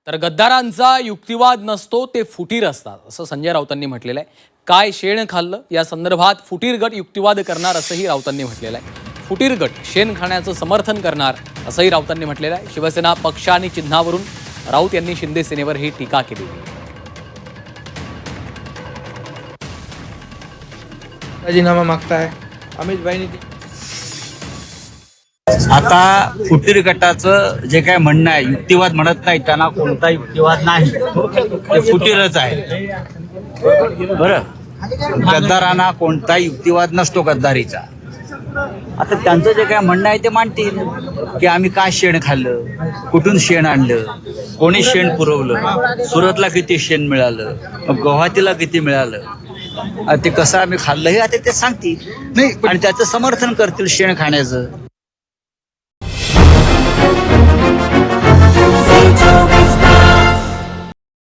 तर गद्दारांचा युक्तिवाद नसतो, ते फुटीर असतात, असं संजय राऊतांनी म्हटलेलं आहे. काय शेण खाल्लं या संदर्भात फुटीर गट युक्तिवाद करणार असंही राऊतांनी म्हटलेलं आहे. फुटीर गट शेण खाण्याचं समर्थन करणार असंही राऊतांनी म्हटलेलं आहे. शिवसेना पक्ष आणि चिन्हावरून राऊत यांनी शिंदे सेनेवर ही टीका केली. राजीनामा मागताय अमित भाईंनी. आता फुटीर गटाचं जे काय म्हणणं आहे, युक्तिवाद म्हणत नाही, त्यांना कोणता युक्तिवाद नाही, ते फुटीरच आहे. बरं, गद्दारांना कोणता युक्तिवाद नसतो गद्दारीचा. आता त्यांचं जे काय म्हणणं आहे ते मांडतील की आम्ही काय शेण खाल्लं, कुठून शेण आणलं, कोणी शेण पुरवलं, सुरतला किती शेण मिळालं, गुवाहाटीला किती मिळालं, ते कसं आम्ही खाल्लं हे आता ते सांगतील. नाही, आणि त्याचं समर्थन करतील शेण खाण्याचं.